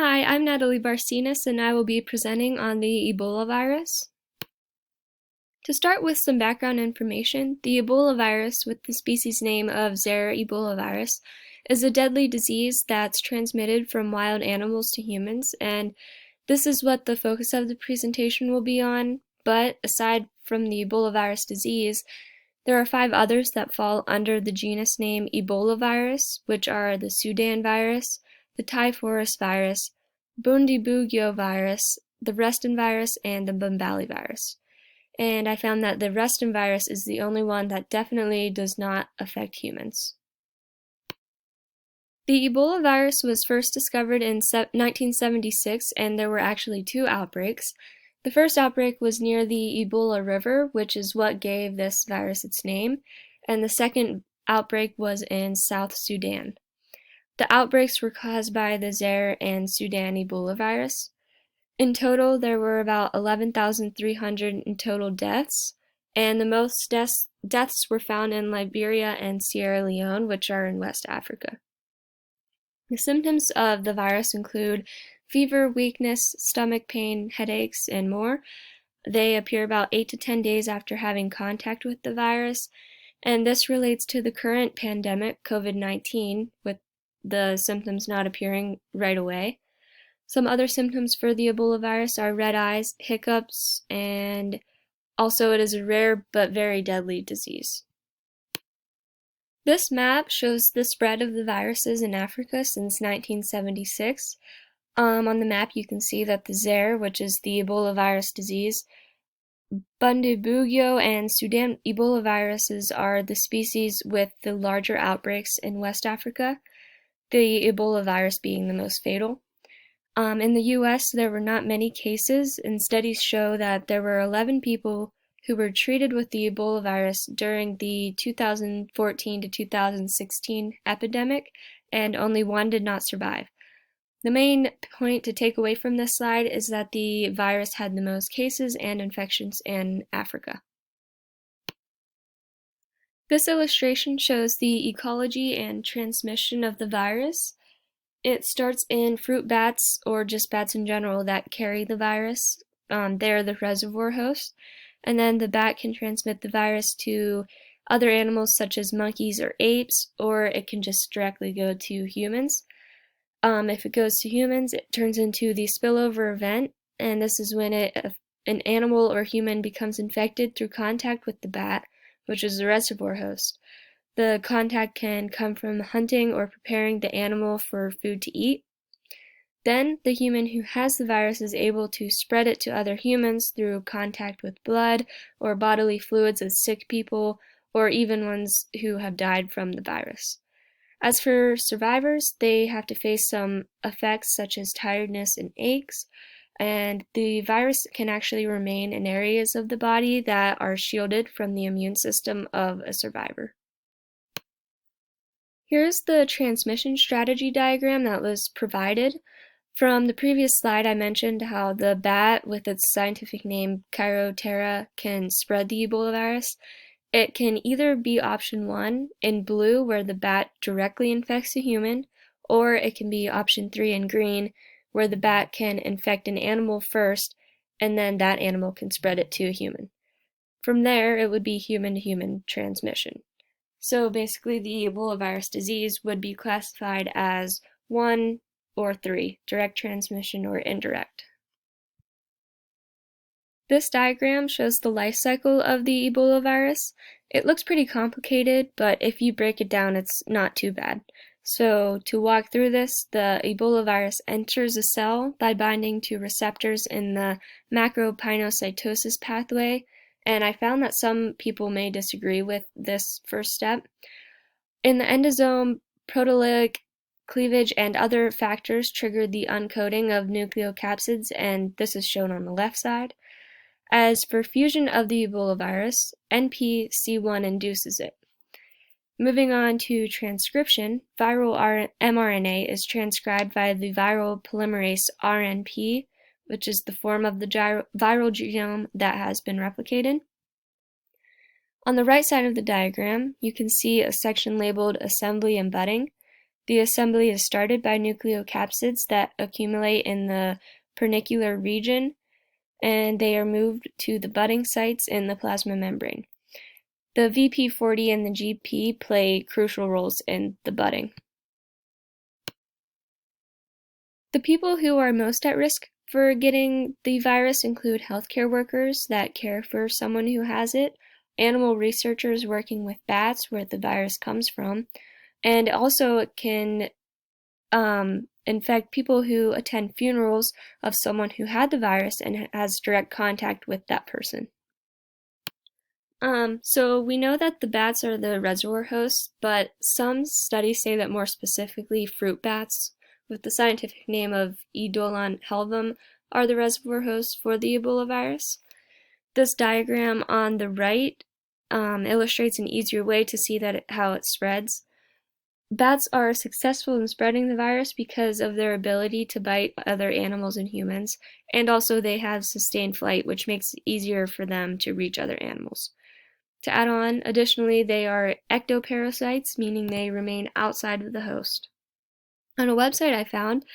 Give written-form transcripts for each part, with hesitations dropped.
Hi, I'm Natalie Barcinas, and I will be presenting on the Ebola virus. To start with some background information, the Ebola virus, with the species name of Zaire Ebola virus, is a deadly disease that's transmitted from wild animals to humans, and this is what the focus of the presentation will be on. But aside from the Ebola virus disease, there are 5 others that fall under the genus name Ebola virus, which are the Sudan virus, the Typhorus virus, Bundibugyo virus, the Reston virus, and the Bombali virus. And I found that the Reston virus is the only one that definitely does not affect humans. The Ebola virus was first discovered in 1976, and there were actually 2 outbreaks. The first outbreak was near the Ebola River, which is what gave this virus its name, and the second outbreak was in South Sudan. The outbreaks were caused by the Zaire and Sudan Ebola virus. In total, there were about 11,300 in total deaths, and the most deaths were found in Liberia and Sierra Leone, which are in West Africa. The symptoms of the virus include fever, weakness, stomach pain, headaches, and more. They appear about 8 to 10 days after having contact with the virus, and this relates to the current pandemic, COVID-19, with the symptoms not appearing right away. Some other symptoms for the Ebola virus are red eyes, hiccups, and also it is a rare but very deadly disease. This map shows the spread of the viruses in Africa since 1976. On the map you can see that the Zaire, which is the Ebola virus disease, Bundibugyo and Sudan Ebola viruses are the species with the larger outbreaks in West Africa, the Ebola virus being the most fatal. In the US, there were not many cases, and studies show that there were 11 people who were treated with the Ebola virus during the 2014 to 2016 epidemic, and only 1 did not survive. The main point to take away from this slide is that the virus had the most cases and infections in Africa. This illustration shows the ecology and transmission of the virus. It starts in fruit bats, or just bats in general, that carry the virus. They're the reservoir host. And then the bat can transmit the virus to other animals such as monkeys or apes, or it can just directly go to humans. If it goes to humans, it turns into the spillover event, and this is when an animal or human becomes infected through contact with the bat, which is the reservoir host. The contact can come from hunting or preparing the animal for food to eat. Then, the human who has the virus is able to spread it to other humans through contact with blood or bodily fluids of sick people, or even ones who have died from the virus. As for survivors, they have to face some effects such as tiredness and aches, and the virus can actually remain in areas of the body that are shielded from the immune system of a survivor. Here's the transmission strategy diagram that was provided. From the previous slide, I mentioned how the bat, with its scientific name Chiroptera, can spread the Ebola virus. It can either be option 1 in blue, where the bat directly infects a human, or it can be option 3 in green, where the bat can infect an animal first, and then that animal can spread it to a human. From there, it would be human-to-human transmission. So basically, the Ebola virus disease would be classified as 1 or 3, direct transmission or indirect. This diagram shows the life cycle of the Ebola virus. It looks pretty complicated, but if you break it down, it's not too bad. So to walk through this, the Ebola virus enters a cell by binding to receptors in the macropinocytosis pathway, and I found that some people may disagree with this first step. In the endosome, proteolytic cleavage and other factors trigger the uncoating of nucleocapsids, and this is shown on the left side. As for fusion of the Ebola virus, NPC1 induces it. Moving on to transcription, viral mRNA is transcribed by the viral polymerase RNP, which is the form of the viral genome that has been replicated. On the right side of the diagram, you can see a section labeled Assembly and Budding. The assembly is started by nucleocapsids that accumulate in the pernicular region, and they are moved to the budding sites in the plasma membrane. The VP40 and the GP play crucial roles in the budding. The people who are most at risk for getting the virus include healthcare workers that care for someone who has it, animal researchers working with bats where the virus comes from, and also it can infect people who attend funerals of someone who had the virus and has direct contact with that person. So we know that the bats are the reservoir hosts, but some studies say that more specifically fruit bats, with the scientific name of Eidolon helvum, are the reservoir hosts for the Ebola virus. This diagram on the right illustrates an easier way to see how it spreads. Bats are successful in spreading the virus because of their ability to bite other animals and humans, and also they have sustained flight, which makes it easier for them to reach other animals. To add on, additionally, they are ectoparasites, meaning they remain outside of the host. On a website I found,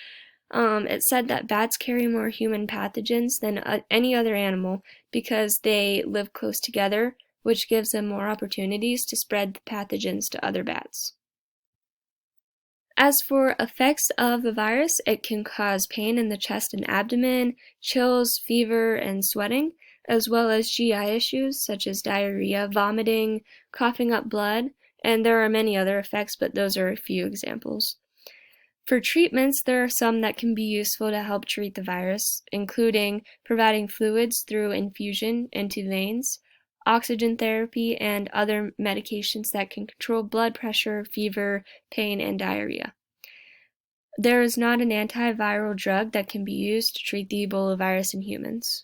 it said that bats carry more human pathogens than any other animal because they live close together, which gives them more opportunities to spread the pathogens to other bats. As for effects of the virus, it can cause pain in the chest and abdomen, chills, fever, and sweating, as well as GI issues such as diarrhea, vomiting, coughing up blood, and there are many other effects, but those are a few examples. For treatments, there are some that can be useful to help treat the virus, including providing fluids through infusion into veins, oxygen therapy, and other medications that can control blood pressure, fever, pain, and diarrhea. There is not an antiviral drug that can be used to treat the Ebola virus in humans.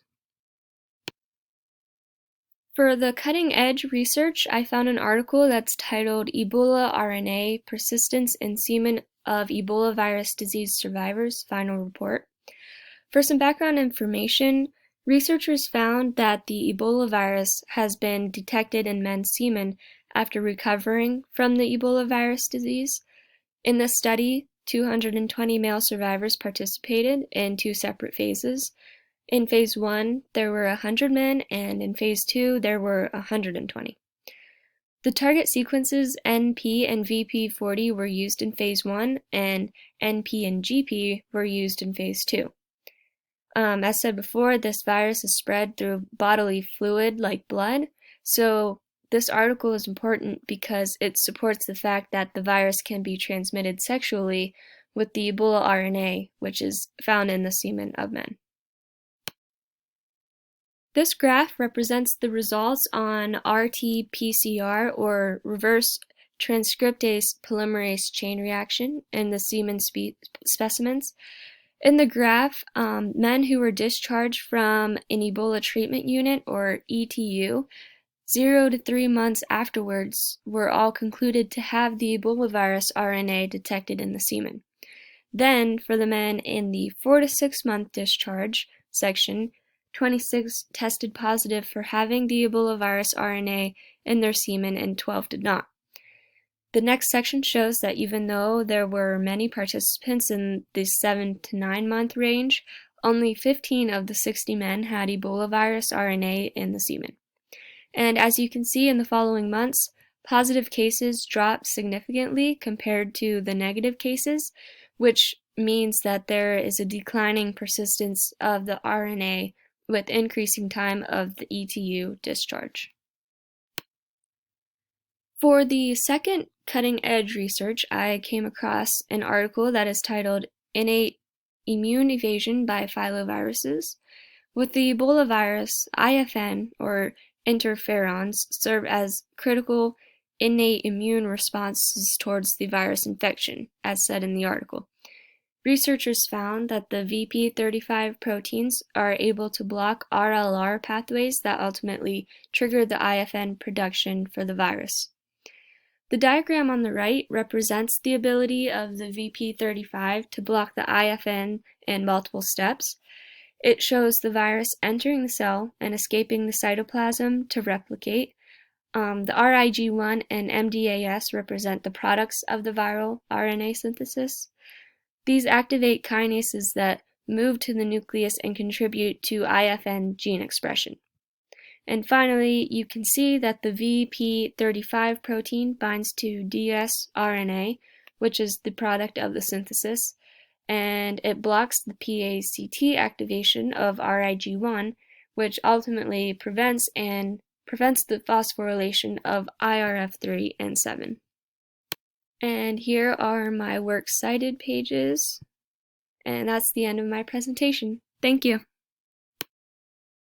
For the cutting-edge research, I found an article that's titled Ebola RNA Persistence in Semen of Ebola Virus Disease Survivors Final Report. For some background information, researchers found that the Ebola virus has been detected in men's semen after recovering from the Ebola virus disease. In this study, 220 male survivors participated in 2 separate phases. In phase 1, there were 100 men, and in phase 2, there were 120. The target sequences NP and VP40 were used in phase 1, and NP and GP were used in phase 2. As said before, this virus is spread through bodily fluid like blood, so this article is important because it supports the fact that the virus can be transmitted sexually with the Ebola RNA, which is found in the semen of men. This graph represents the results on RT-PCR, or reverse transcriptase polymerase chain reaction, in the semen specimens. In the graph, men who were discharged from an Ebola treatment unit, or ETU, 0 to 3 months afterwards were all concluded to have the Ebola virus RNA detected in the semen. Then, for the men in the 4 to 6 month discharge section, 26 tested positive for having the Ebola virus RNA in their semen and 12 did not. The next section shows that even though there were many participants in the 7 to 9 month range, only 15 of the 60 men had Ebola virus RNA in the semen. And as you can see in the following months, positive cases dropped significantly compared to the negative cases, which means that there is a declining persistence of the RNA with increasing time of the ETU discharge. For the second cutting-edge research, I came across an article that is titled Innate Immune Evasion by Filoviruses. With the Ebola virus, IFN, or interferons, serve as critical innate immune responses towards the virus infection, as said in the article. Researchers found that the VP35 proteins are able to block RLR pathways that ultimately trigger the IFN production for the virus. The diagram on the right represents the ability of the VP35 to block the IFN in multiple steps. It shows the virus entering the cell and escaping the cytoplasm to replicate, The RIG1 and MDAS represent the products of the viral RNA synthesis. These activate kinases that move to the nucleus and contribute to IFN gene expression. And finally, you can see that the VP35 protein binds to dsRNA, which is the product of the synthesis, and it blocks the PACT activation of RIG1, which ultimately prevents the phosphorylation of IRF3 and 7. And here are my works cited pages, and that's the end of my presentation. Thank you.